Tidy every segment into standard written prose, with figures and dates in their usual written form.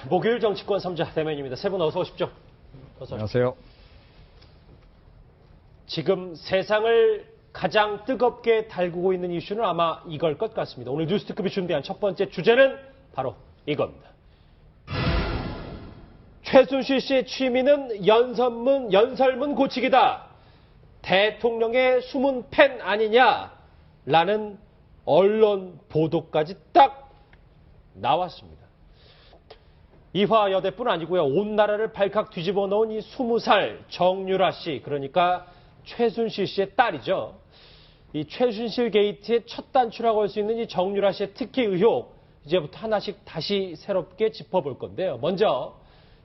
목요일 정치권 3자 대면입니다. 세 분 어서 오십시오. 어서 오십시오. 안녕하세요. 지금 세상을 가장 뜨겁게 달구고 있는 이슈는 아마 이걸 것 같습니다. 오늘 뉴스특급이 준비한 첫 번째 주제는 바로 이겁니다. 최순실 씨의 취미는 연설문 고치기다. 대통령의 숨은 팬 아니냐라는 언론 보도까지 딱 나왔습니다. 이화 여대뿐 아니고요. 온 나라를 발칵 뒤집어 놓은 이 20살 정유라 씨, 그러니까 최순실 씨의 딸이죠. 이 최순실 게이트의 첫 단추라고 할 수 있는 이 정유라 씨의 특혜 의혹, 이제부터 하나씩 다시 새롭게 짚어볼 건데요. 먼저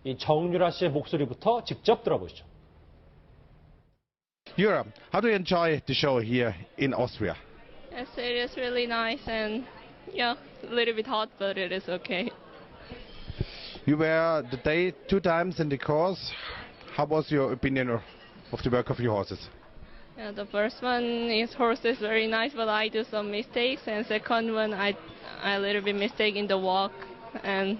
이 정유라 씨의 목소리부터 직접 들어보시죠. Yura, how do you enjoy the show here in Austria? Yes, it is really nice and yeah, a little bit hot, but it is okay. You were the day 2 times in the course. How was your opinion of the work of your horses? Yeah, the first one is horse is very nice, but I do some mistakes, and second one I a little bit mistake in the walk and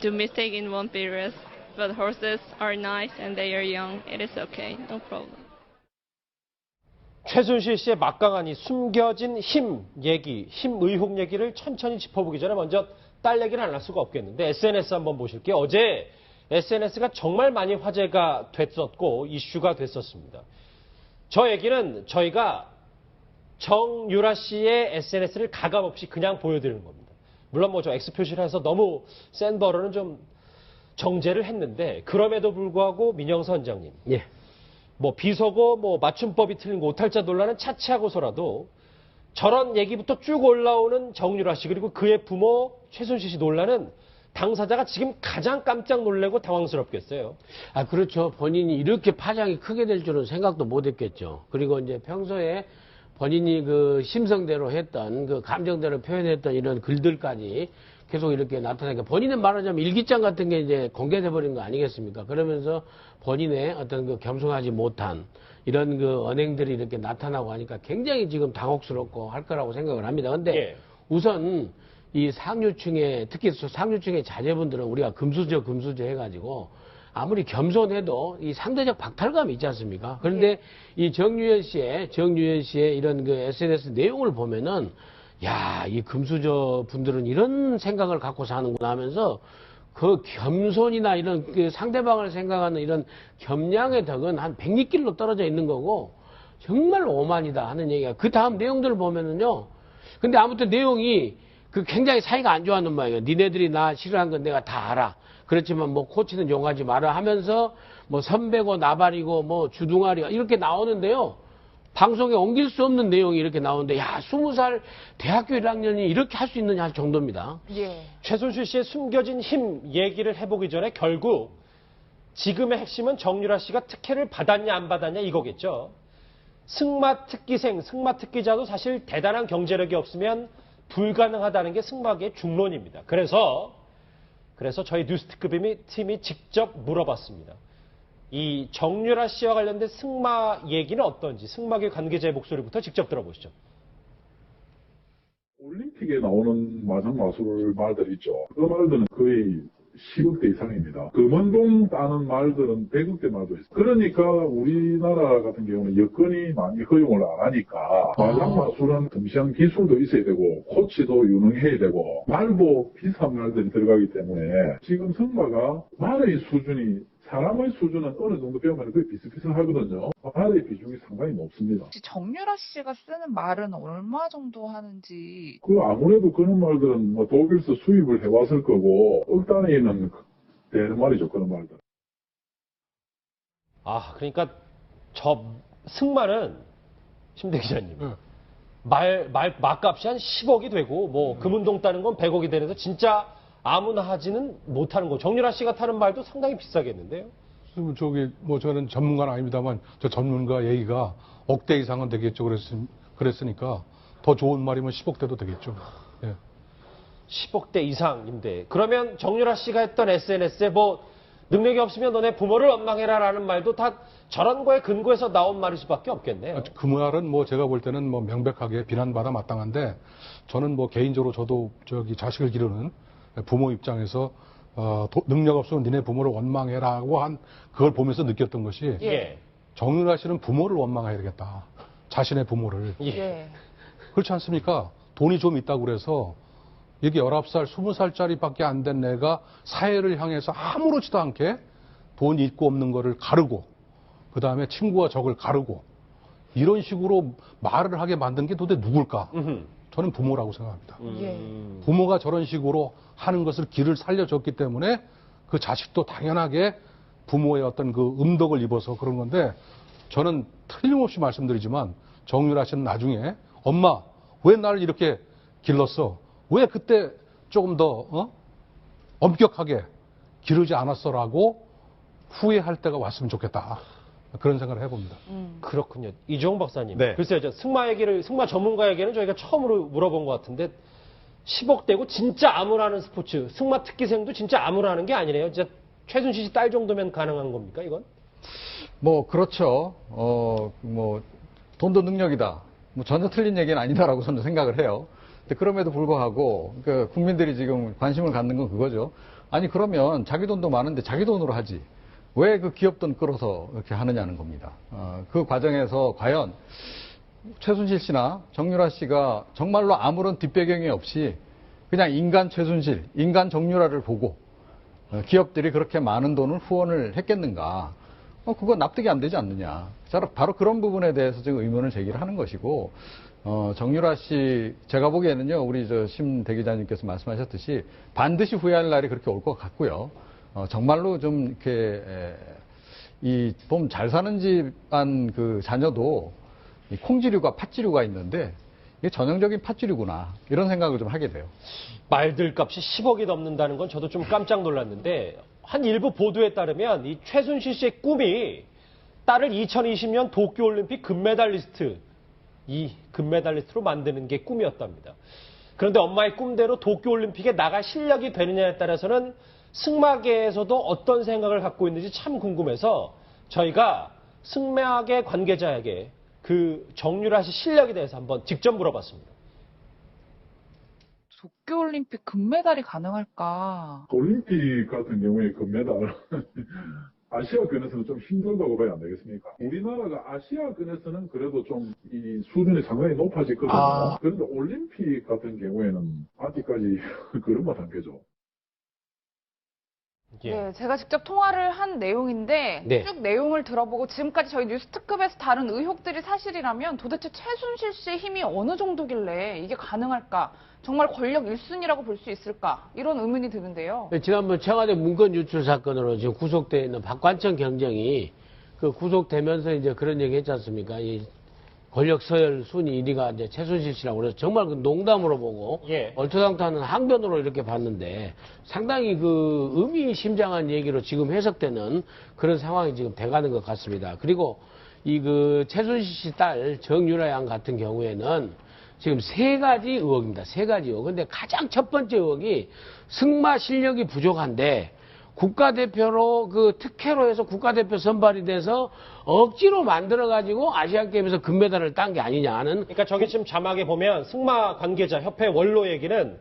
do mistake in one period. But horses are nice and they are young. It is okay, no problem. 최순실 씨의 막강한 이 숨겨진 힘 의혹 얘기를 천천히 짚어보기 전에 먼저 딸 얘기를 안 할 수가 없겠는데 SNS 한번 보실게요. 어제 SNS가 정말 많이 화제가 됐었고 이슈가 됐었습니다. 저 얘기는 저희가 정유라 씨의 SNS를 가감없이 그냥 보여드리는 겁니다. 물론 뭐 저 X 표시를 해서 너무 센 발언은 좀 정제를 했는데 그럼에도 불구하고 민영선 원장님, 뭐 비속어, 뭐 맞춤법이 틀린 거 오탈자 논란은 차치하고서라도 저런 얘기부터 쭉 올라오는 정유라 씨 그리고 그의 부모 최순실 씨 논란은 당사자가 지금 가장 깜짝 놀라고 당황스럽겠어요. 아, 그렇죠. 본인이 이렇게 파장이 크게 될 줄은 생각도 못 했겠죠. 그리고 이제 평소에 본인이 그 심성대로 했던, 그 감정대로 표현했던 이런 글들까지 계속 이렇게 나타나니까 본인은 말하자면 일기장 같은 게 이제 공개돼 버린 거 아니겠습니까? 그러면서 본인의 어떤 그 겸손하지 못한 이런 그 언행들이 이렇게 나타나고 하니까 굉장히 지금 당혹스럽고 할 거라고 생각을 합니다. 근데 우선 이 상류층의, 특히 상류층의 자제분들은 우리가 금수저 해가지고 아무리 겸손해도 이 상대적 박탈감이 있지 않습니까? 그런데 이 정유현 씨의 이런 그 SNS 내용을 보면은 야, 이 금수저 분들은 이런 생각을 갖고 사는구나 하면서 그 겸손이나 이런 그 상대방을 생각하는 이런 겸양의 덕은 한 100리길로 떨어져 있는 거고 정말 오만이다 하는 얘기가 그 다음 내용들을 보면은요. 근데 아무튼 내용이 그 굉장히 사이가 안 좋았는 모양이에요. 니네들이 나 싫어한 건 내가 다 알아. 그렇지만 뭐 코치는 용하지 마라 하면서 뭐 선배고 나발이고 뭐 주둥아리가 이렇게 나오는데요. 방송에 옮길 수 없는 내용이 이렇게 나오는데 야 20살 대학교 1학년이 이렇게 할 수 있느냐 할 정도입니다. 최순실 씨의 숨겨진 힘 얘기를 해보기 전에 결국 지금의 핵심은 정유라 씨가 특혜를 받았냐 안 받았냐 이거겠죠. 승마특기생, 승마특기자도 사실 대단한 경제력이 없으면 불가능하다는 게 승마계의 중론입니다. 그래서 저희 뉴스특급이 팀이 직접 물어봤습니다. 이 정유라 씨와 관련된 승마 얘기는 어떤지 승마계 관계자의 목소리부터 직접 들어보시죠. 올림픽에 나오는 마장 마술 말들 있죠. 그 말들은 거의 10억대 이상입니다. 금원동 따는 말들은 100억대 말도 있어요. 그러니까 우리나라 같은 경우는 여건이 많이 허용을 안 하니까 마장 마술은 등시한 기술도 있어야 되고 코치도 유능해야 되고 말도 비싼 말들이 들어가기 때문에 지금 승마가 말의 수준이 사람의 수준은 어느 정도 배우면 거의 비슷비슷하거든요. 말의 비중이 상당히 높습니다. 혹시 정유라 씨가 쓰는 말은 얼마 정도 하는지? 아무래도 그런 말들은 뭐 독일에서 수입을 해왔을 거고 억 단위는 되는 말이죠. 그런 말들. 아, 그러니까 저 승마는 심대 기자님 말값이 한 10억이 되고 뭐 금운동 따는 건 100억이 되는데 진짜 아무나 하지는 못하는 거. 정유라 씨가 타는 말도 상당히 비싸겠는데요? 저는 전문가는 아닙니다만, 저 전문가 얘기가 억대 이상은 되겠죠. 그랬으니까, 더 좋은 말이면 10억대도 되겠죠. 10억대 이상인데. 그러면 정유라 씨가 했던 SNS에 뭐, 능력이 없으면 너네 부모를 원망해라 라는 말도 다 저런 거에 근거해서 나온 말일 수밖에 없겠네요. 그 말은 뭐 제가 볼 때는 뭐 명백하게 비난받아 마땅한데, 저는 뭐 개인적으로 저도 자식을 기르는 부모 입장에서 능력 없으면 니네 부모를 원망해라고 한 그걸 보면서 느꼈던 것이 예. 정유라 씨는 부모를 원망해야 되겠다. 자신의 부모를. 예. 예. 그렇지 않습니까? 돈이 좀 있다고 그래서 이게 19살, 20살짜리밖에 안 된 애가 사회를 향해서 아무렇지도 않게 돈 있고 없는 거를 가르고 그 다음에 친구와 적을 가르고 이런 식으로 말을 하게 만든 게 도대체 누굴까? 음흠. 저는 부모라고 생각합니다. 예. 부모가 저런 식으로 하는 것을 길을 살려줬기 때문에 그 자식도 당연하게 부모의 어떤 그 음덕을 입어서 그런 건데 저는 틀림없이 말씀드리지만 정유라 씨는 나중에 엄마 왜 나를 이렇게 길렀어? 왜 그때 조금 더 엄격하게 기르지 않았어라고 후회할 때가 왔으면 좋겠다. 그런 생각을 해봅니다. 그렇군요. 이종 박사님. 네. 글쎄요, 승마 전문가에게는 저희가 처음으로 물어본 것 같은데 10억 대고 진짜 아무라는 스포츠, 승마 특기생도 진짜 아무라는 게 아니네요. 진짜 최순실 씨 딸 정도면 가능한 겁니까, 이건? 뭐 그렇죠. 뭐 돈도 능력이다. 뭐 전혀 틀린 얘기는 아니다라고 저는 생각을 해요. 근데 그럼에도 불구하고 그 국민들이 지금 관심을 갖는 건 그거죠. 아니 그러면 자기 돈도 많은데 자기 돈으로 하지. 왜 그 기업 돈 끌어서 이렇게 하느냐는 겁니다. 그 과정에서 과연 최순실 씨나 정유라 씨가 정말로 아무런 뒷배경이 없이 그냥 인간 최순실, 인간 정유라를 보고 기업들이 그렇게 많은 돈을 후원을 했겠는가? 그거 납득이 안 되지 않느냐. 바로 그런 부분에 대해서 지금 의문을 제기를 하는 것이고, 정유라 씨, 제가 보기에는요, 우리 심 대기자님께서 말씀하셨듯이 반드시 후회할 날이 그렇게 올 것 같고요. 정말로 좀 이렇게, 좀 잘 사는 집안 그 자녀도 이 콩지류가 팥지류가 있는데, 이게 전형적인 팥지류구나. 이런 생각을 좀 하게 돼요. 말들 값이 10억이 넘는다는 건 저도 좀 깜짝 놀랐는데 한 일부 보도에 따르면 이 최순실 씨의 꿈이 딸을 2020년 도쿄올림픽 금메달리스트로 만드는 게 꿈이었답니다. 그런데 엄마의 꿈대로 도쿄올림픽에 나갈 실력이 되느냐에 따라서는 승마계에서도 어떤 생각을 갖고 있는지 참 궁금해서 저희가 승마계 관계자에게 그 정유라 씨 실력에 대해서 한번 직접 물어봤습니다. 도쿄올림픽 금메달이 가능할까? 올림픽 같은 경우에 금메달 아시아권에서는 좀 힘들다고 봐야 안 되겠습니까? 우리나라가 아시아권에서는 그래도 좀 이 수준이 상당히 높아졌거든요. 그런데 올림픽 같은 경우에는 아직까지 그런 단계죠. 예, 제가 직접 통화를 한 내용인데 네. 쭉 내용을 들어보고 지금까지 저희 뉴스 특급에서 다룬 의혹들이 사실이라면 도대체 최순실 씨의 힘이 어느 정도길래 이게 가능할까? 정말 권력 1순위라고 볼 수 있을까? 이런 의문이 드는데요. 지난번 청와대 문건 유출 사건으로 지금 구속되어 있는 박관청 경정이 그 구속되면서 이제 그런 얘기 했지 않습니까? 이 권력 서열 순위 1위가 이제 최순실 씨라고 그래서 정말 그 농담으로 보고 예. 얼토당토하는 항변으로 이렇게 봤는데 상당히 그 의미심장한 얘기로 지금 해석되는 그런 상황이 지금 돼가는 것 같습니다. 그리고 이 그 최순실 씨 딸 정유라 양 같은 경우에는 지금 세 가지 의혹입니다. 세 가지 의혹. 근데 가장 첫 번째 의혹이 승마 실력이 부족한데 국가대표로 그 특혜로 해서 국가대표 선발이 돼서 억지로 만들어가지고 아시안게임에서 금메달을 딴 게 아니냐 하는. 그러니까 저기 지금 자막에 보면 승마 관계자 협회 원로 얘기는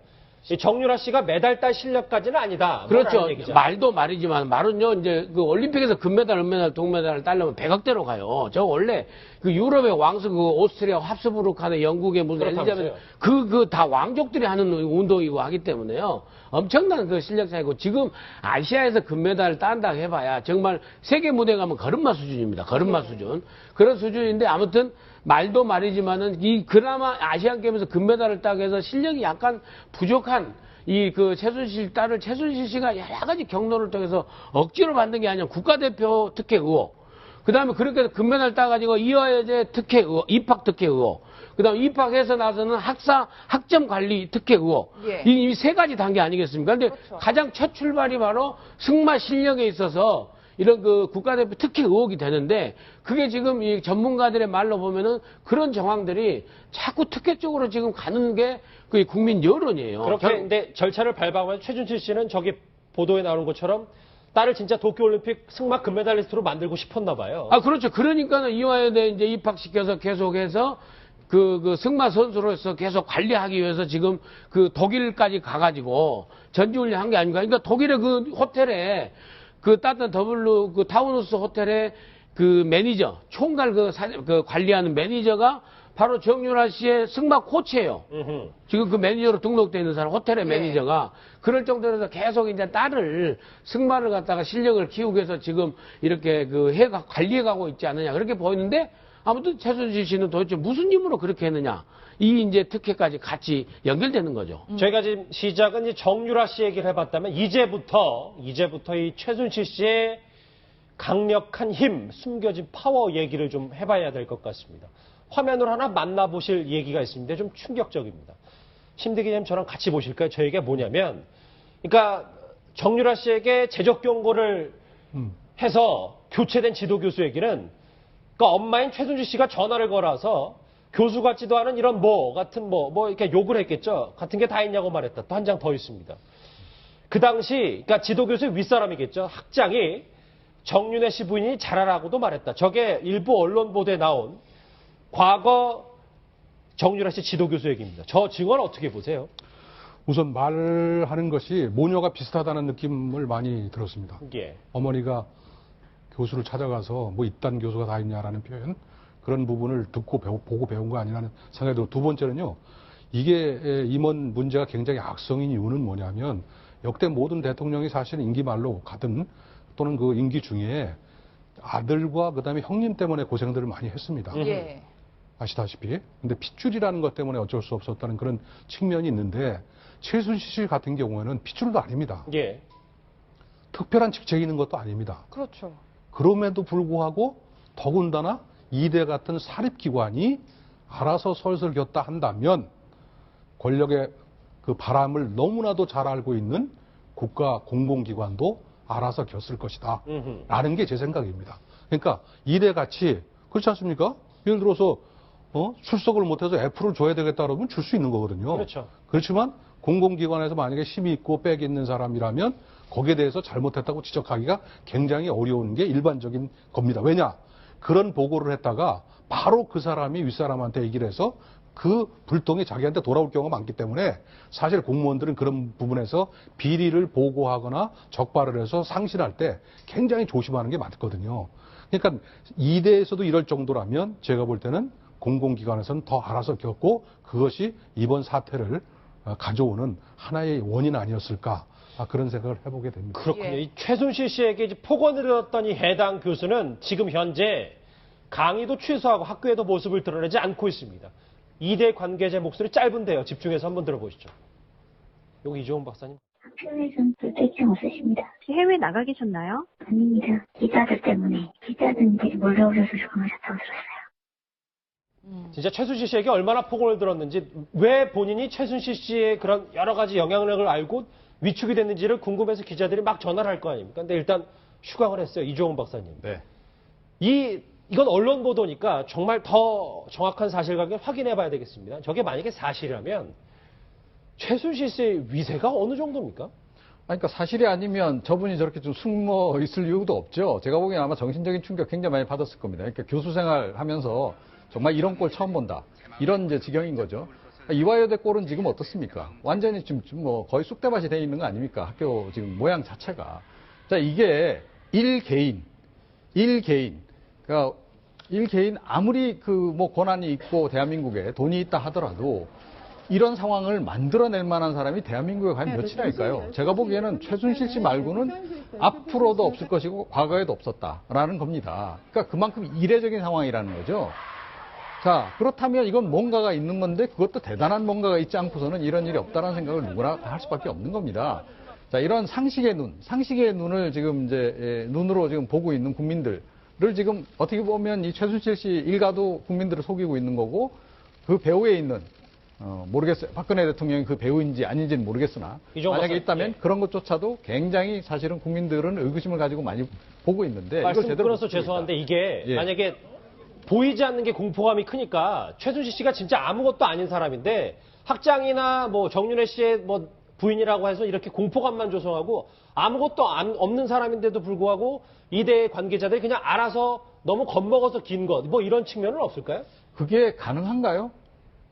이 정유라 씨가 메달 딸 실력까지는 아니다. 그렇죠. 뭐라는 얘기죠. 말도 말이지만 말은요 이제 그 올림픽에서 금메달, 은메달, 동메달을 따려면 100억대로 가요. 저 원래 그 유럽의 왕室그 오스트리아 합스부르크하는 영국의 무슨 엘리자베스 그 다 왕족들이 하는 운동이고 하기 때문에요. 엄청난 그 실력 차이고 지금 아시아에서 금메달을 딴다 해봐야 정말 세계 무대 가면 걸음마 수준입니다. 걸음마 수준. 그런 수준인데 아무튼 말도 말이지만은 이 그나마 아시안 게임에서 금메달을 따게 해서 실력이 약간 부족한 이 그 최순실 딸을 최순실 씨가 여러 가지 경로를 통해서 억지로 만든 게 아니라 국가대표 특혜 의혹. 그 다음에 그렇게 해서 금메달 따가지고 이화여대 특혜 의혹, 입학 특혜 의혹. 그 다음에 입학해서 나서는 학점 관리 특혜 의혹. 예. 이 세 가지 단계 아니겠습니까? 근데 그렇죠. 가장 첫 출발이 바로 승마 실력에 있어서 이런 그 국가대표 특혜 의혹이 되는데 그게 지금 이 전문가들의 말로 보면은 그런 정황들이 자꾸 특혜 쪽으로 지금 가는 게 그 국민 여론이에요. 그렇게 근데 절차를 밟아가면 최준실 씨는 저기 보도에 나오는 것처럼 딸을 진짜 도쿄올림픽 승마 금메달리스트로 만들고 싶었나 봐요. 아, 그렇죠. 그러니까는 이화여대 이제 입학시켜서 계속해서 그 승마 선수로서 계속 관리하기 위해서 지금 그 독일까지 가가지고 전지훈련 한 게 아닌가. 그러니까 독일의 그 호텔에 그 따뜻한 그 타운하우스 호텔의 그 매니저, 총괄 그 관리하는 매니저가 바로 정윤아 씨의 승마 코치예요. 지금 그 매니저로 등록되어 있는 사람, 호텔의 매니저가. 그럴 정도로 해서 계속 이제 딸을 승마를 갖다가 실력을 키우기 위해서 지금 이렇게 관리해가고 있지 않느냐. 그렇게 보이는데 아무튼 최순실 씨는 도대체 무슨 힘으로 그렇게 했느냐. 이 이제 특혜까지 같이 연결되는 거죠. 저희가 지금 시작은 이 정유라 씨 얘기를 해봤다면 이제부터 이 최순실 씨의 강력한 힘, 숨겨진 파워 얘기를 좀 해봐야 될 것 같습니다. 화면으로 하나 만나보실 얘기가 있습니다. 좀 충격적입니다. 심대 기자님 저랑 같이 보실까요? 저 얘기가 뭐냐면, 그러니까 정유라 씨에게 제적 경고를 해서 교체된 지도 교수 얘기는, 그러니까 엄마인 최순실 씨가 전화를 걸어서 교수 같지도 않은 이런 같은 이렇게 욕을 했겠죠. 같은 게 다 있냐고 말했다. 또 한 장 더 있습니다. 그 당시, 그러니까 지도 교수의 윗사람이겠죠. 학장이 정윤회 씨 부인이 잘하라고도 말했다. 저게 일부 언론 보도에 나온 과거 정유라 씨 지도 교수 얘기입니다. 저 증언 어떻게 보세요? 우선 말하는 것이 모녀가 비슷하다는 느낌을 많이 들었습니다. 예. 어머니가 교수를 찾아가서 뭐 이딴 교수가 다 있냐라는 표현, 그런 부분을 듣고 보고 배운 거 아니라는 생각이 들고, 두 번째는요, 이게 임원 문제가 굉장히 악성인 이유는 뭐냐면, 역대 모든 대통령이 사실 임기 말로 가든 또는 그 임기 중에 아들과 그다음에 형님 때문에 고생들을 많이 했습니다. 예. 아시다시피. 근데 핏줄이라는 것 때문에 어쩔 수 없었다는 그런 측면이 있는데, 최순실 씨 같은 경우에는 핏줄도 아닙니다. 예. 특별한 직책이 있는 것도 아닙니다. 그렇죠. 그럼에도 불구하고 더군다나 이대 같은 사립기관이 알아서 설설 겼다 한다면 권력의 그 바람을 너무나도 잘 알고 있는 국가 공공기관도 알아서 겼을 것이다. 라는 게 제 생각입니다. 그러니까 이대 같이, 그렇지 않습니까? 예를 들어서 출석을 못해서 F를 줘야 되겠다 그러면 줄 수 있는 거거든요. 그렇죠. 그렇지만 공공기관에서 만약에 힘이 있고 빽이 있는 사람이라면 거기에 대해서 잘못했다고 지적하기가 굉장히 어려운 게 일반적인 겁니다. 왜냐? 그런 보고를 했다가 바로 그 사람이 윗사람한테 얘기를 해서 그 불똥이 자기한테 돌아올 경우가 많기 때문에 사실 공무원들은 그런 부분에서 비리를 보고하거나 적발을 해서 상실할 때 굉장히 조심하는 게 맞거든요. 그러니까 이대에서도 이럴 정도라면 제가 볼 때는 공공기관에서는 더 알아서 겪고 그것이 이번 사태를 가져오는 하나의 원인 아니었을까, 그런 생각을 해보게 됩니다. 그렇군요. 예. 이 최순실 씨에게 이제 폭언을 했던 이 해당 교수는 지금 현재 강의도 취소하고 학교에도 모습을 드러내지 않고 있습니다. 이대 관계자의 목소리 짧은데요. 집중해서 한번 들어보시죠. 여기 이종훈 박사님. 학교에서는 불특정 없으십니다. 해외 나가 계셨나요? 아닙니다. 기자들 때문에 기자들이 몰려오셔서 죽음하셨다고 들었어요. 진짜 최순실 씨에게 얼마나 폭언을 들었는지, 왜 본인이 최순실 씨의 그런 여러 가지 영향력을 알고 위축이 됐는지를 궁금해서 기자들이 막 전화를 할 거 아닙니까? 근데 일단 휴강을 했어요. 이종훈 박사님. 네. 이건 언론 보도니까 정말 더 정확한 사실관계를 확인해 봐야 되겠습니다. 저게 만약에 사실이라면 최순실 씨의 위세가 어느 정도입니까? 그러니까 사실이 아니면 저분이 저렇게 좀 숨어 있을 이유도 없죠. 제가 보기엔 아마 정신적인 충격 굉장히 많이 받았을 겁니다. 그러니까 교수 생활 하면서 정말 이런 꼴 처음 본다. 이런 이제 지경인 거죠. 이화여대 꼴은 지금 어떻습니까? 완전히 지금 뭐 거의 쑥대밭이 돼 있는 거 아닙니까? 학교 지금 모양 자체가. 자, 이게 일개인. 그러니까 일개인 아무리 그 뭐 권한이 있고 대한민국에 돈이 있다 하더라도 이런 상황을 만들어낼 만한 사람이 대한민국에 과연 몇이랄까요? 제가 보기에는 최순실 씨 말고는 앞으로도 없을 것이고 과거에도 없었다라는 겁니다. 그러니까 그만큼 이례적인 상황이라는 거죠. 자, 그렇다면 이건 뭔가가 있는 건데 그것도 대단한 뭔가가 있지 않고서는 이런 일이 없다는 생각을 누구나 할 수밖에 없는 겁니다. 자, 이런 상식의 눈을 지금 이제 눈으로 지금 보고 있는 국민들을 지금 어떻게 보면 이 최순실 씨 일가도 국민들을 속이고 있는 거고, 그 배후에 있는 모르겠어요. 박근혜 대통령이 그 배우인지 아닌지는 모르겠으나 만약에 있다면 그런 것조차도 굉장히 사실은 국민들은 의구심을 가지고 많이 보고 있는데, 말씀 이걸 제대로 끊어서 죄송한데 이게 예. 만약에 보이지 않는 게 공포감이 크니까 최순실 씨가 진짜 아무것도 아닌 사람인데 학장이나 뭐 정윤회 씨의 뭐 부인이라고 해서 이렇게 공포감만 조성하고 아무것도 없는 사람인데도 불구하고 이대 관계자들이 그냥 알아서 너무 겁먹어서 긴 것, 뭐 이런 측면은 없을까요? 그게 가능한가요?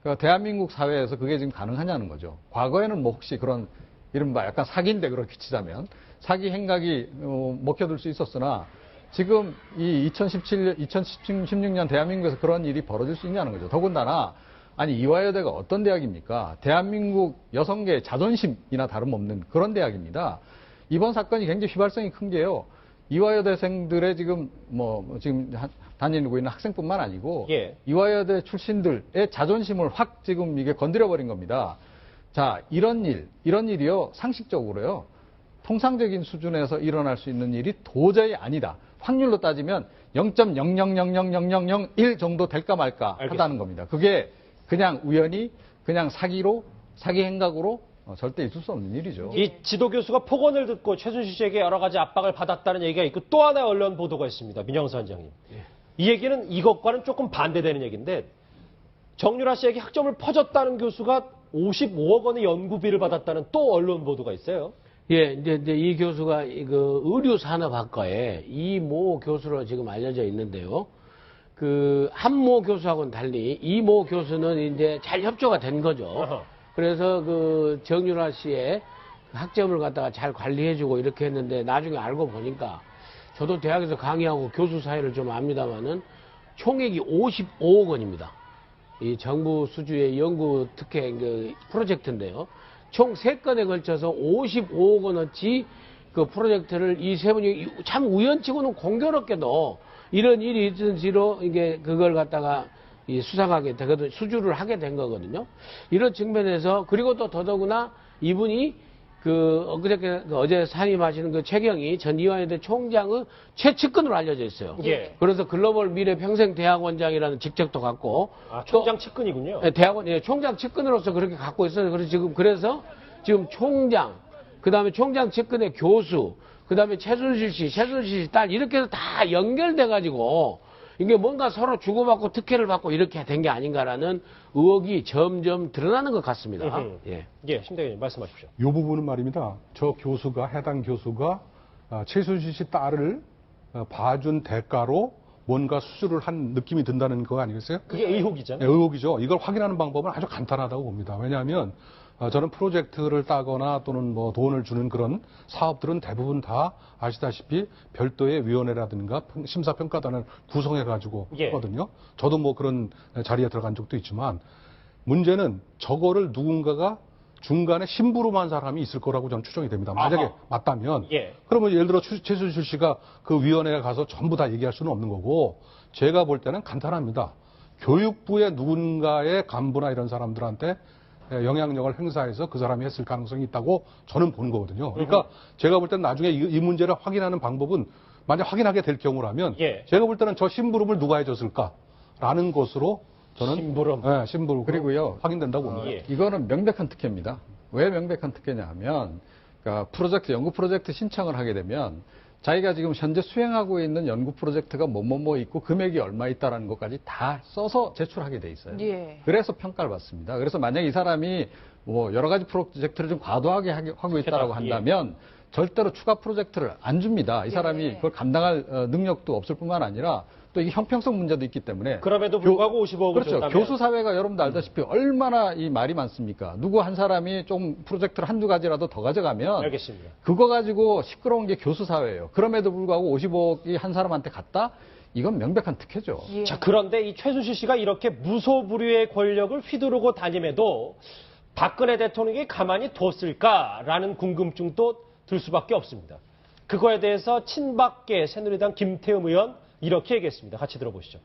그러니까 대한민국 사회에서 그게 지금 가능하냐는 거죠. 과거에는 뭐 혹시 그런 이른바 약간 사기인데 그렇게 치자면 사기 행각이 먹혀들 수 있었으나 지금 이 2016년 대한민국에서 그런 일이 벌어질 수 있냐는 거죠. 더군다나 아니 이화여대가 어떤 대학입니까? 대한민국 여성계의 자존심이나 다름없는 그런 대학입니다. 이번 사건이 굉장히 휘발성이 큰 게요. 이화여대생들의 지금 지금 다니고 있는 학생뿐만 아니고 예. 이화여대 출신들의 자존심을 확 지금 이게 건드려 버린 겁니다. 자, 이런 일이요 상식적으로요 통상적인 수준에서 일어날 수 있는 일이 도저히 아니다. 확률로 따지면 0.00000001 정도 될까 말까 하다는 겁니다. 그게 그냥 우연히 그냥 사기 행각으로 절대 있을 수 없는 일이죠. 이 지도 교수가 폭언을 듣고 최순실 씨에게 여러 가지 압박을 받았다는 얘기가 있고 또 하나의 언론 보도가 있습니다. 민영수 원장님. 이 얘기는 이것과는 조금 반대되는 얘기인데 정유라 씨에게 학점을 퍼줬다는 교수가 55억 원의 연구비를 받았다는 또 언론 보도가 있어요. 예, 이제 이 교수가 그 의료산업학과에 이모 교수로 지금 알려져 있는데요. 그 한모 교수하고는 달리 이모 교수는 이제 잘 협조가 된 거죠. 그래서 그 정유라 씨의 학점을 갖다가 잘 관리해주고 이렇게 했는데 나중에 알고 보니까 저도 대학에서 강의하고 교수 사이를 좀 압니다만은 총액이 55억 원입니다. 이 정부 수주의 연구 특혜 그 프로젝트인데요. 총 3건에 걸쳐서 55억 원어치 그 프로젝트를 이 세 분이 참 우연치고는 공교롭게도 이런 일이 있은지로 이게 그걸 갖다가 이 수상하게 되거든, 수주를 하게 된 거거든요. 이런 측면에서 그리고 또 더더구나 이분이 어제 사임하시는 그 최경희 전 이화여대 총장의 최측근으로 알려져 있어요. 예. 그래서 글로벌 미래 평생 대학원장이라는 직책도 갖고. 아, 총장 측근이군요. 네, 총장 측근으로서 그렇게 갖고 있어요. 그래서 지금 총장, 그 다음에 총장 측근의 교수, 그 다음에 최순실 씨 딸, 이렇게 해서 다 연결돼가지고, 이게 뭔가 서로 주고받고 특혜를 받고 이렇게 된 게 아닌가라는 의혹이 점점 드러나는 것 같습니다. 예. 예, 심대위원님 말씀하십시오. 이 부분은 말입니다. 해당 교수가 최순실 씨 딸을 봐준 대가로 뭔가 수술을 한 느낌이 든다는 거 아니겠어요? 그게 의혹이잖아요. 네, 의혹이죠. 이걸 확인하는 방법은 아주 간단하다고 봅니다. 왜냐하면 저는 프로젝트를 따거나 또는 뭐 돈을 주는 그런 사업들은 대부분 다 아시다시피 별도의 위원회라든가 심사평가단을 구성해가지고 예. 하거든요. 저도 뭐 그런 자리에 들어간 적도 있지만 문제는 저거를 누군가가 중간에 심부름한 사람이 있을 거라고 저는 추정이 됩니다. 만약에 아하. 맞다면 예. 그러면 예를 들어 최순실 씨가 그 위원회에 가서 전부 다 얘기할 수는 없는 거고 제가 볼 때는 간단합니다. 교육부의 누군가의 간부나 이런 사람들한테 영향력을 행사해서 그 사람이 했을 가능성이 있다고 저는 보는 거거든요. 그러니까 제가 볼 때는 나중에 이 문제를 확인하는 방법은 만약 확인하게 될 경우라면 예. 제가 볼 때는 저 심부름을 누가 해줬을까라는 것으로 저는 심부름 그리고요. 확인된다고 봅니다. 예. 이거는 명백한 특혜입니다. 왜 명백한 특혜냐 하면, 그러니까 연구 프로젝트 신청을 하게 되면, 자기가 지금 현재 수행하고 있는 연구 프로젝트가 뭐뭐 있고 금액이 얼마 있다라는 것까지 다 써서 제출하게 돼 있어요. 예. 그래서 평가를 받습니다. 그래서 만약 이 사람이 뭐 여러 가지 프로젝트를 좀 과도하게 하고 있다라고 한다면 절대로 추가 프로젝트를 안 줍니다. 이 사람이 그걸 감당할 능력도 없을 뿐만 아니라 또 이게 형평성 문제도 있기 때문에 그럼에도 불구하고 55억을 그렇죠. 줬다면. 교수 사회가 여러분도 알다시피 얼마나 이 말이 많습니까? 누구 한 사람이 좀 프로젝트를 한두 가지라도 더 가져가면 알겠습니다. 그거 가지고 시끄러운 게 교수 사회예요. 그럼에도 불구하고 55억이 한 사람한테 갔다? 이건 명백한 특혜죠. 예. 자, 그런데 이 최순실 씨가 이렇게 무소불위의 권력을 휘두르고 다님에도 박근혜 대통령이 가만히 뒀을까라는 궁금증도 들 수밖에 없습니다. 그거에 대해서 친박계 새누리당 김태흠 의원 이렇게 얘기했습니다. 같이 들어보시죠.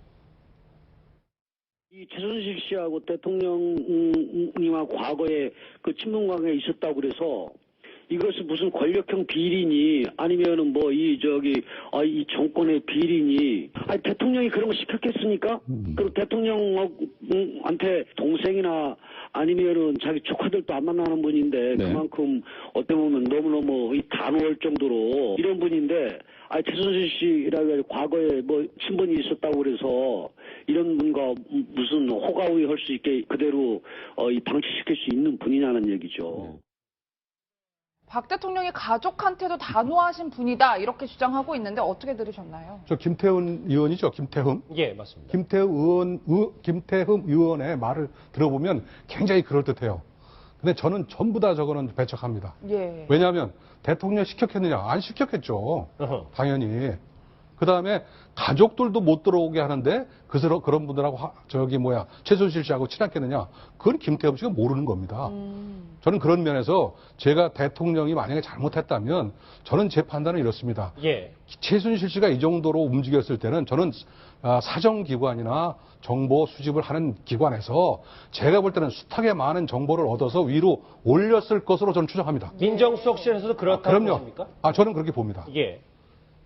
이 최순실 씨하고 대통령님하고 과거에 그 친분 관계가 있었다고 그래서 이것은 무슨 권력형 비리니 아니면은 뭐 이 정권의 비리니 아니 대통령이 그런 거 시켰겠습니까? 그리고 대통령한테 동생이나 아니면은 자기 조카들도 안 만나는 분인데 그만큼 어떻게 보면 너무너무 단호할 정도로 이런 분인데 아니 최순실 씨라고 과거에 뭐 친분이 있었다고 그래서 이런 분과 무슨 호가호위 할 수 있게 그대로 이 방치시킬 수 있는 분이냐는 얘기죠. 박 대통령이 가족한테도 단호하신 분이다 이렇게 주장하고 있는데 어떻게 들으셨나요? 저 김태훈 의원이죠, 김태흠. 예, 맞습니다. 김태흠 의원의 말을 들어보면 굉장히 그럴듯해요. 근데 저는 전부 다 저거는 배척합니다. 예. 왜냐하면 대통령 시켰겠느냐? 안 시켰겠죠. 어허. 당연히. 그 다음에 가족들도 못 들어오게 하는데 그런 분들하고 최순실 씨하고 친했겠느냐? 그건 김태흠 씨가 모르는 겁니다. 저는 그런 면에서 제가 대통령이 만약에 잘못했다면 저는 제 판단은 이렇습니다. 예. 최순실 씨가 이 정도로 움직였을 때는 저는 사정기관이나 정보 수집을 하는 기관에서 제가 볼 때는 숱하게 많은 정보를 얻어서 위로 올렸을 것으로 저는 추정합니다. 민정수석실에서도 그렇다고 그럼요. 보십니까? 저는 그렇게 봅니다. 예.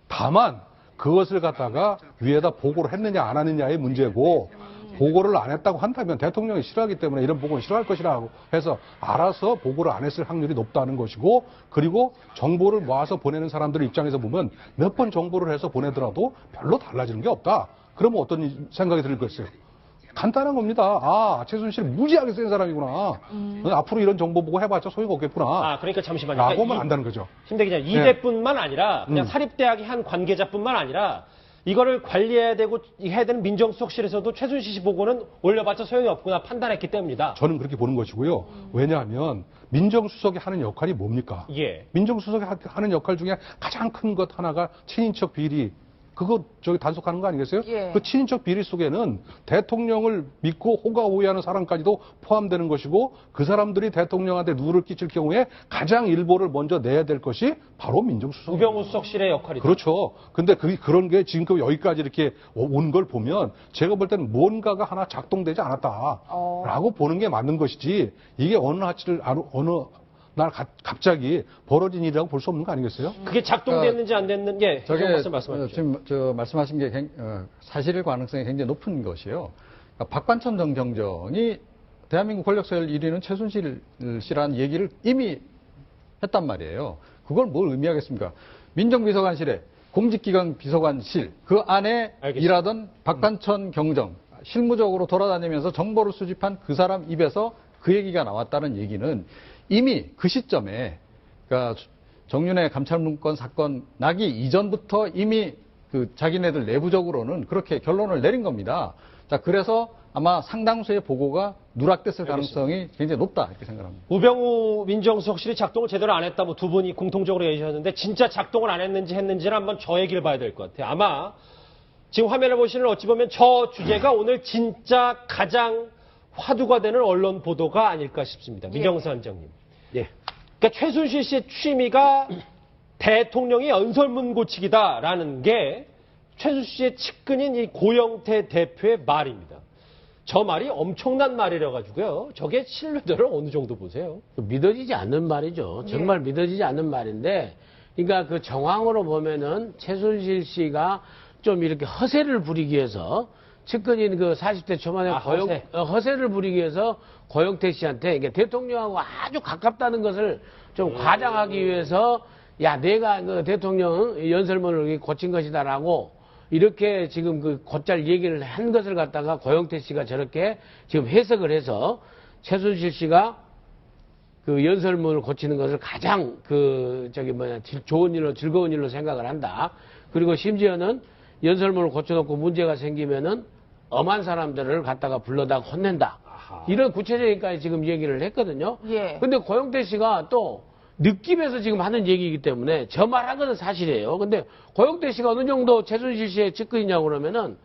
다만 그것을 갖다가 위에다 보고를 했느냐 안 하느냐의 문제고 보고를 안 했다고 한다면 대통령이 싫어하기 때문에 이런 보고는 싫어할 것이라고 해서 알아서 보고를 안 했을 확률이 높다는 것이고 그리고 정보를 모아서 보내는 사람들 입장에서 보면 몇 번 정보를 해서 보내더라도 별로 달라지는 게 없다. 그러면 어떤 생각이 들겠어요? 간단한 겁니다. 최순실 무지하게 센 사람이구나. 앞으로 이런 정보 보고 해봤자 소용이 없겠구나. 그러니까 잠시만요. 라고 하면 안다는 거죠. 힘 기자, 이대뿐만 아니라 그냥 사립대학의 한 관계자뿐만 아니라 이거를 관리해야 되고 해야 되는 민정수석실에서도 최순실 씨 보고는 올려봤자 소용이 없구나 판단했기 때문이다. 저는 그렇게 보는 것이고요. 왜냐하면 민정수석이 하는 역할이 뭡니까? 예. 민정수석이 하는 역할 중에 가장 큰 것 하나가 친인척 비리. 그거 단속하는 거 아니겠어요? 예. 그 친인척 비리 속에는 대통령을 믿고 호가호위하는 사람까지도 포함되는 것이고 그 사람들이 대통령한테 누를 끼칠 경우에 가장 일보를 먼저 내야 될 것이 바로 민정수석. 우병우 수석실의 역할이다. 그렇죠. 근데 그런 게 지금 여기까지 이렇게 온 걸 보면 제가 볼 때는 뭔가가 하나 작동되지 않았다라고 보는 게 맞는 것이지 이게 어느 날 갑자기 벌어진 일이라고 볼 수 없는 거 아니겠어요? 그게 작동됐는지 안 됐는지 말씀하십시오. 지금 말씀하신 게 사실일 가능성이 굉장히 높은 것이요. 그러니까 박관천 전 경정이 대한민국 권력서열 1위는 최순실 씨라는 얘기를 이미 했단 말이에요. 그걸 뭘 의미하겠습니까? 민정비서관실에 공직기관 비서관실 그 안에 알겠습니다. 일하던 박관천 경정 실무적으로 돌아다니면서 정보를 수집한 그 사람 입에서 그 얘기가 나왔다는 얘기는 이미 그 시점에 그러니까 정윤회 감찰문건 사건 나기 이전부터 이미 그 자기네들 내부적으로는 그렇게 결론을 내린 겁니다. 자, 그래서 아마 상당수의 보고가 누락됐을 가능성이 굉장히 높다 이렇게 생각합니다. 우병우 민정수석실이 작동을 제대로 안 했다 두 분이 공통적으로 얘기하셨는데 진짜 작동을 안 했는지는 한번 저 얘기를 봐야 될 것 같아요. 아마 지금 화면을 보시는 어찌 보면 저 주제가 오늘 진짜 가장 화두가 되는 언론 보도가 아닐까 싶습니다. 민정수 원장님. 예. 그러니까 최순실 씨의 취미가 대통령의 연설문 고치기다라는 게 최순실 씨의 측근인 이 고영태 대표의 말입니다. 저 말이 엄청난 말이라 가지고요. 저게 신뢰도를 어느 정도 보세요? 믿어지지 않는 말이죠. 정말 믿어지지 않는 말인데, 그러니까 그 정황으로 보면은 최순실 씨가 좀 이렇게 허세를 부리기 위해서 측근인 그 40대 초반에 허세를 부리기 위해서 고영태 씨한테 그러니까 대통령하고 아주 가깝다는 것을 좀 과장하기 위해서 야 내가 그 대통령 연설문을 고친 것이다라고 이렇게 지금 그 곧잘 얘기를 한 것을 갖다가 고영태 씨가 저렇게 지금 해석을 해서 최순실 씨가 그 연설문을 고치는 것을 가장 좋은 일로 즐거운 일로 생각을 한다. 그리고 심지어는 연설문을 고쳐놓고 문제가 생기면은 엄한 사람들을 갖다가 불러다가 혼낸다. 이런 구체적인까지 지금 얘기를 했거든요. 예. 근데 고영태 씨가 또 느낌에서 지금 하는 얘기이기 때문에 저 말한 것은 사실이에요. 근데 고영태 씨가 어느 정도 최순실 씨의 측근이냐고 그러면은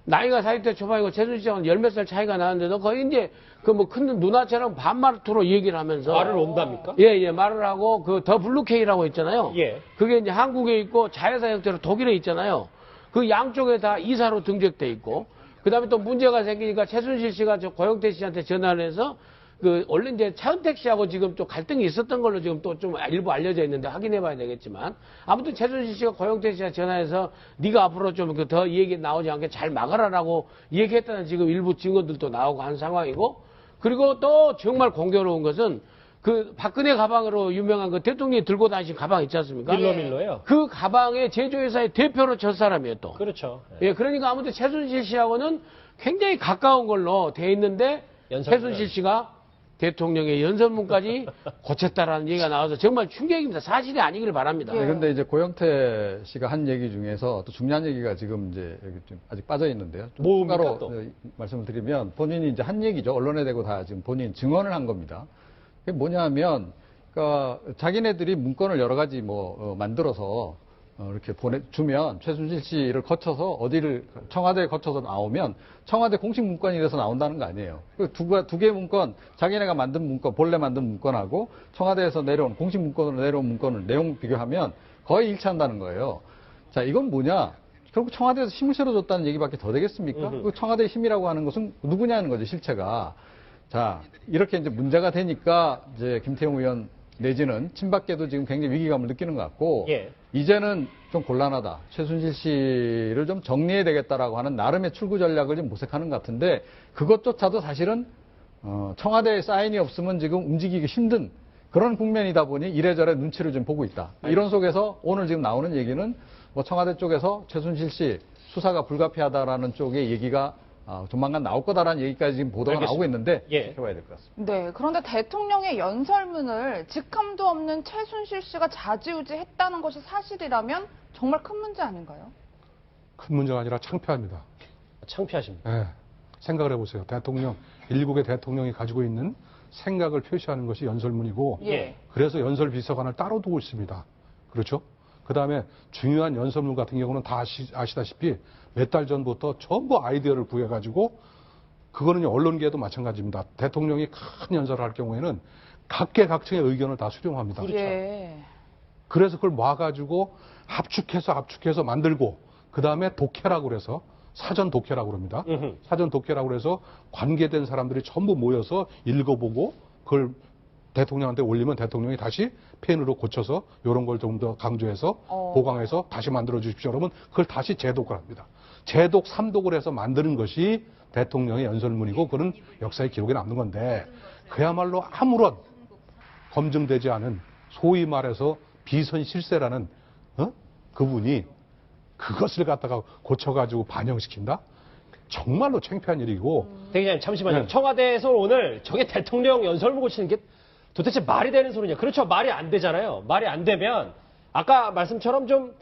나이가 40대 초반이고 최순실 씨하고는 10몇 살 차이가 나는데도 거의 이제 그 뭐 큰 누나처럼 반말투로 얘기를 하면서 말을 온답니까? 예, 말을 하고 그 더 블루케이라고 있잖아요. 예. 그게 이제 한국에 있고 자회사 형태로 독일에 있잖아요. 그 양쪽에 다 이사로 등재돼 있고 그 다음에 또 문제가 생기니까 최순실 씨가 저 고영태 씨한테 전화를 해서 원래 이제 차은택 씨하고 지금 또 갈등이 있었던 걸로 지금 또 좀 일부 알려져 있는데 확인해 봐야 되겠지만 아무튼 최순실 씨가 고영태 씨한테 전화해서 네가 앞으로 좀 더 얘기 나오지 않게 잘 막아라라고 얘기했다는 지금 일부 증언들도 나오고 한 상황이고 그리고 또 정말 공교로운 것은 그 박근혜 가방으로 유명한 그 대통령이 들고 다니신 가방 있지 않습니까? 밀러예요. 그 가방의 제조회사의 대표로 저 사람이에요 또. 그렇죠. 예, 그러니까 아무튼 최순실 씨하고는 굉장히 가까운 걸로 돼 있는데 최순실 씨가 대통령의 연설문까지 고쳤다라는 얘기가 나와서 정말 충격입니다. 사실이 아니길 바랍니다. 네, 근데 이제 고영태 씨가 한 얘기 중에서 또 중요한 얘기가 지금 이제 여기 좀 아직 빠져 있는데요. 좀 뭡니까, 추가로 또? 말씀을 드리면 본인이 이제 한 얘기죠. 언론에 대고 다 지금 본인 증언을 한 겁니다. 그게 뭐냐면, 그러니까 자기네들이 문건을 여러 가지 만들어서 이렇게 보내주면 최순실 씨를 거쳐서 어디를 청와대에 거쳐서 나오면 청와대 공식 문건이 돼서 나온다는 거 아니에요. 그 두 개의 문건, 자기네가 만든 문건, 본래 만든 문건하고 청와대에서 내려온 공식 문건으로 내려온 문건을 내용 비교하면 거의 일치한다는 거예요. 자, 이건 뭐냐? 결국 청와대에서 힘을 실어줬다는 얘기밖에 더 되겠습니까? 그 청와대의 힘이라고 하는 것은 누구냐는 거죠, 실체가. 자, 이렇게 이제 문제가 되니까 이제 김태형 의원 내지는 친박계도 지금 굉장히 위기감을 느끼는 것 같고, 예. 이제는 좀 곤란하다. 최순실 씨를 좀 정리해야 되겠다라고 하는 나름의 출구 전략을 좀 모색하는 것 같은데, 그것조차도 사실은 청와대에 사인이 없으면 지금 움직이기 힘든 그런 국면이다 보니 이래저래 눈치를 좀 보고 있다. 이런 속에서 오늘 지금 나오는 얘기는 청와대 쪽에서 최순실 씨 수사가 불가피하다라는 쪽의 얘기가 조만간 나올 거다라는 얘기까지 지금 보도가 알겠습니다. 나오고 있는데 예. 지켜봐야 될 것 같습니다. 네, 그런데 대통령의 연설문을 직함도 없는 최순실 씨가 좌지우지했다는 것이 사실이라면 정말 큰 문제 아닌가요? 큰 문제가 아니라 창피합니다. 창피하십니다. 예. 생각을 해보세요. 일국의 대통령이 가지고 있는 생각을 표시하는 것이 연설문이고, 예. 그래서 연설 비서관을 따로 두고 있습니다. 그렇죠? 그 다음에 중요한 연설문 같은 경우는 다 아시다시피 몇 달 전부터 전부 아이디어를 구해가지고, 그거는 언론계에도 마찬가지입니다. 대통령이 큰 연설을 할 경우에는 각계각층의 의견을 다 수렴합니다. 예. 그래서 그걸 모아가지고 압축해서 만들고, 그 다음에 독해라고 그래서 사전 독해라고 그럽니다. 사전 독해라고 그래서 관계된 사람들이 전부 모여서 읽어보고 그걸 대통령한테 올리면 대통령이 다시 펜으로 고쳐서 이런 걸 좀 더 강조해서 보강해서 다시 만들어 주십시오. 그러면 그걸 다시 재독을 합니다. 재독, 삼독을 해서 만드는 것이 대통령의 연설문이고, 그런 역사의 기록에 남는 건데, 그야말로 아무런 검증되지 않은 소위 말해서 비선 실세라는 그분이 그것을 갖다가 고쳐가지고 반영시킨다? 정말로 창피한 일이고. 대기자님 잠시만요. 네. 청와대에서 오늘 저게 대통령 연설문 고치는 게 도대체 말이 되는 소리냐? 그렇죠. 말이 안 되잖아요. 말이 안 되면 아까 말씀처럼 좀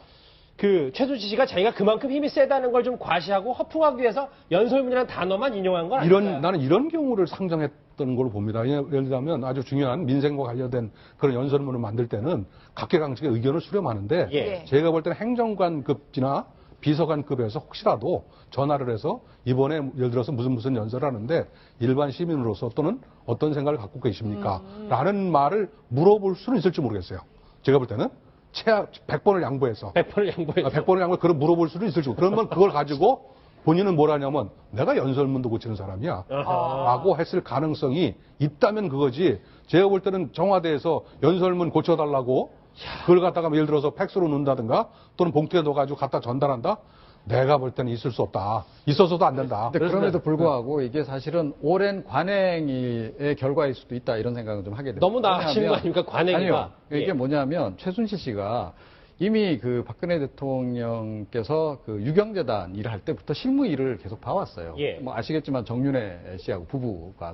최순실 씨가 자기가 그만큼 힘이 세다는 걸 좀 과시하고 허풍하기 위해서 연설문이라는 단어만 인용한 건 아닐까요? 나는 이런 경우를 상정했던 걸로 봅니다. 예를 들자면 아주 중요한 민생과 관련된 그런 연설문을 만들 때는 각계각층의 의견을 수렴하는데, 예. 제가 볼 때는 행정관급이나 비서관급에서 혹시라도 전화를 해서 이번에 예를 들어서 무슨 연설을 하는데 일반 시민으로서 또는 어떤 생각을 갖고 계십니까? 라는 말을 물어볼 수는 있을지 모르겠어요. 제가 볼 때는 100번을 양보해서 100번을 양보해서 그걸 물어볼 수도 있을지. 그러면 그걸 가지고 본인은 뭘 하냐면 내가 연설문도 고치는 사람이야 라고 했을 가능성이 있다면 그거지. 제가 볼 때는 청와대에서 연설문 고쳐달라고 그걸 갖다가 예를 들어서 팩스로 넣는다든가 또는 봉투에 넣어가지고 갖다 전달한다? 내가 볼 때는 있을 수 없다. 있어서도 안 된다. 근데 그럼에도 불구하고 이게 사실은 오랜 관행의 결과일 수도 있다, 이런 생각을 좀 하게 됩니다. 너무 나아지는 거 아닙니까? 관행이가. 아니요. 이게 예. 뭐냐면 최순실 씨가 이미 박근혜 대통령께서 유경재단 일을 할 때부터 실무 일을 계속 봐왔어요. 예. 아시겠지만 정윤회 씨하고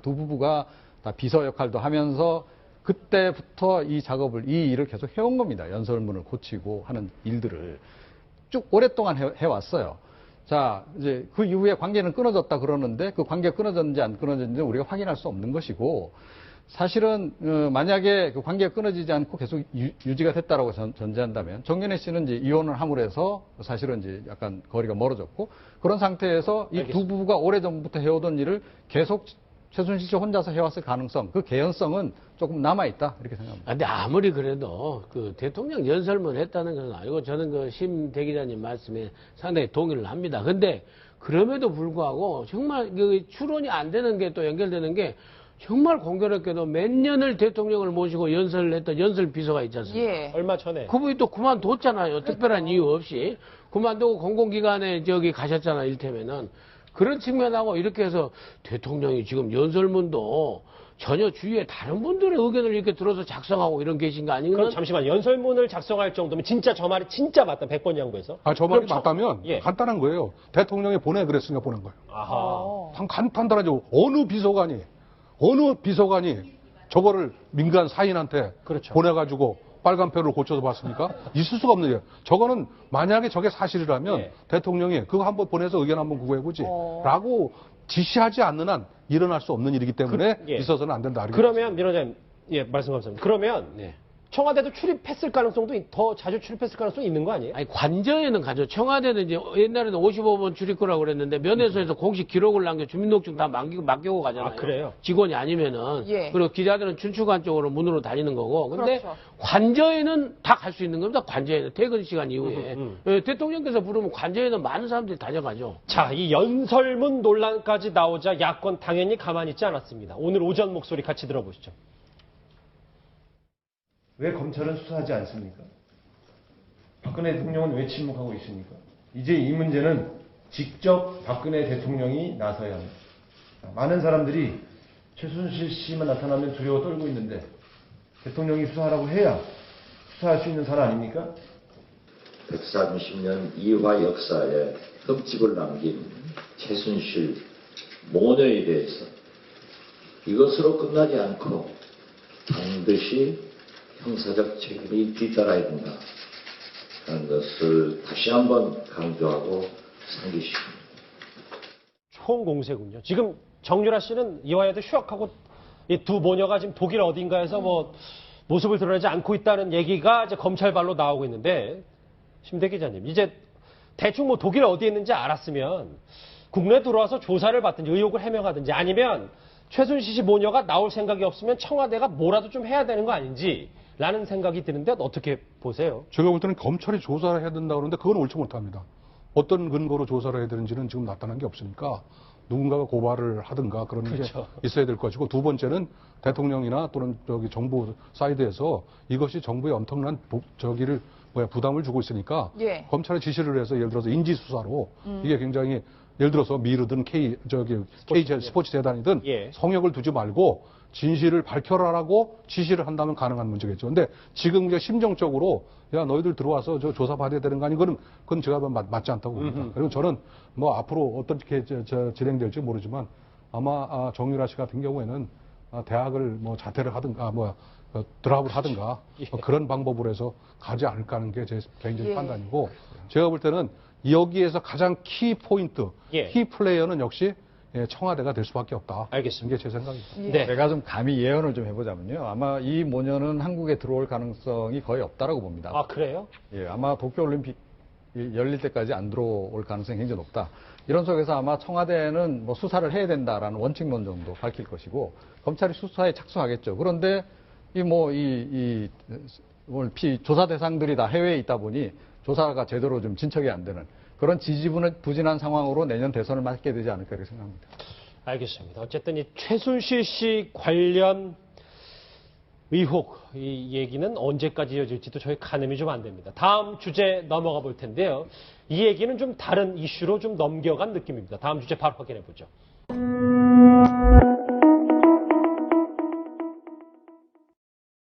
두 부부가 다 비서 역할도 하면서 그때부터 이 일을 계속 해온 겁니다. 연설문을 고치고 하는 일들을 쭉 오랫동안 해왔어요. 자, 이제 그 이후에 관계는 끊어졌다 그러는데 그 관계가 끊어졌는지 안 끊어졌는지 우리가 확인할 수 없는 것이고, 사실은 만약에 그 관계가 끊어지지 않고 계속 유지가 됐다라고 전제한다면 정윤회 씨는 이제 이혼을 함으로 해서 사실은 이제 약간 거리가 멀어졌고, 그런 상태에서 이 두 부부가 오래전부터 해오던 일을 계속 최순실 씨 혼자서 해왔을 가능성, 그 개연성은 조금 남아있다, 이렇게 생각합니다. 근데 아무리 그래도 대통령 연설문 했다는 건 아니고, 저는 심 대기자님 말씀에 상당히 동의를 합니다. 근데 그럼에도 불구하고 정말 추론이 안 되는 게 또 연결되는 게, 정말 공교롭게도 몇 년을 대통령을 모시고 연설을 했던 연설 비서가 있지 않습니까? 예. 얼마 전에. 그분이 또 그만뒀잖아요. 특별한 이유 없이. 그만두고 공공기관에 가셨잖아요, 일테면은. 그런 측면하고 이렇게 해서 대통령이 지금 연설문도 전혀 주위에 다른 분들의 의견을 이렇게 들어서 작성하고 이런 계신 거 아닌가? 그럼 잠시만, 연설문을 작성할 정도면 진짜 저 말이 진짜 맞다. 100번 양보해서. 저 말이 맞다면 예. 간단한 거예요. 대통령이 보내 그랬으니까 보낸 거예요. 아하. 참 간단하죠. 어느 비서관이 어느 비서관이 저거를 민간 사인한테 그렇죠. 보내가지고 빨간 펜으로 고쳐서 봤습니까? 있을 수가 없는 일이에요. 저거는 만약에 저게 사실이라면 예. 대통령이 그거 한번 보내서 의견 한번 구해보지 라고 지시하지 않는 한 일어날 수 없는 일이기 때문에 예. 있어서는 안 된다. 그러면 민 원장님, 예, 말씀 감사합니다. 그러면 네. 청와대도 출입했을 가능성도 더 자주 출입했을 가능성이 있는 거 아니에요? 아니, 관저에는 가죠. 청와대는 이제 옛날에는 55번 출입구라고 그랬는데 면회소에서 공식 기록을 남겨 주민등록증 다 맡기고 가잖아요. 아, 그래요? 직원이 아니면은. 예. 그리고 기자들은 춘추관 쪽으로 문으로 다니는 거고. 근데 그렇죠. 관저에는 다 갈 수 있는 겁니다. 관저에는 퇴근 시간 이후에. 음. 예, 대통령께서 부르면 관저에는 많은 사람들이 다녀가죠. 자, 이 연설문 논란까지 나오자 야권 당연히 가만히 있지 않았습니다. 오늘 오전 목소리 같이 들어보시죠. 왜 검찰은 수사하지 않습니까? 박근혜 대통령은 왜 침묵하고 있습니까? 이제 이 문제는 직접 박근혜 대통령이 나서야 합니다. 많은 사람들이 최순실 씨만 나타나면 두려워 떨고 있는데 대통령이 수사하라고 해야 수사할 수 있는 사람 아닙니까? 130년 이화 역사에 흠집을 남긴 최순실 모녀에 대해서 이것으로 끝나지 않고 반드시 형사적 책임이 뒤따라야 된다 하는 것을 다시 한번 강조하고 상기시킵니다. 총공세군요. 지금 정유라 씨는 이화여대 휴학하고 이 두 모녀가 지금 독일 어딘가에서 뭐 모습을 드러내지 않고 있다는 얘기가 이제 검찰발로 나오고 있는데 심대 기자님, 이제 대충 뭐 독일 어디에 있는지 알았으면 국내 들어와서 조사를 받든지 의혹을 해명하든지 아니면 최순실 씨 모녀가 나올 생각이 없으면 청와대가 뭐라도 좀 해야 되는 거 아닌지 라는 생각이 드는데 어떻게 보세요? 제가 볼 때는 검찰이 조사를 해야 된다고 그러는데 그건 옳지 못합니다. 어떤 근거로 조사를 해야 되는지는 지금 나타난 게 없으니까 누군가가 고발을 하든가 그런 게 있어야 될 것이고, 두 번째는 대통령이나 또는 저기 정부 사이드에서 이것이 정부에 엄청난 부담을 주고 있으니까 예. 검찰에 지시를 해서 예를 들어서 인지수사로 이게 굉장히 예를 들어서 미르든 K 스포츠 재단이든 예. 성역을 두지 말고 진실을 밝혀라라고 지시를 한다면 가능한 문제겠죠. 근데 지금 이제 심정적으로 야 너희들 들어와서 저 조사 받아야 되는 거 아니 그건 제가 맞지 않다고 봅니다. 그리고 저는 뭐 앞으로 어떻게 진행될지 모르지만 아마 정유라 씨 같은 경우에는 대학을 뭐 자퇴를 하든가 드랍을 하든가 그런 방법으로 해서 가지 않을까 하는 게 제 개인적인 판단이고, 제가 볼 때는 여기에서 가장 키 포인트, 키 플레이어는 역시 청와대가 될 수밖에 없다. 알겠습니다. 이게 제 생각입니다. 네. 제가 좀 감히 예언을 좀 해보자면요. 아마 이 모녀는 한국에 들어올 가능성이 거의 없다라고 봅니다. 아, 그래요? 예, 아마 도쿄올림픽 열릴 때까지 안 들어올 가능성이 굉장히 높다. 이런 속에서 아마 청와대는 뭐 수사를 해야 된다라는 원칙론 정도 밝힐 것이고, 검찰이 수사에 착수하겠죠. 그런데 조사 대상들이 다 해외에 있다 보니 조사가 제대로 좀 진척이 안 되는 그런 지지부진한 상황으로 내년 대선을 맞게 되지 않을까 이렇게 생각합니다. 알겠습니다. 어쨌든 이 최순실 씨 관련 의혹, 이 얘기는 언제까지 이어질지도 저희 가늠이 좀 안 됩니다. 다음 주제 넘어가 볼 텐데요. 이 얘기는 좀 다른 이슈로 좀 넘겨간 느낌입니다. 다음 주제 바로 확인해 보죠.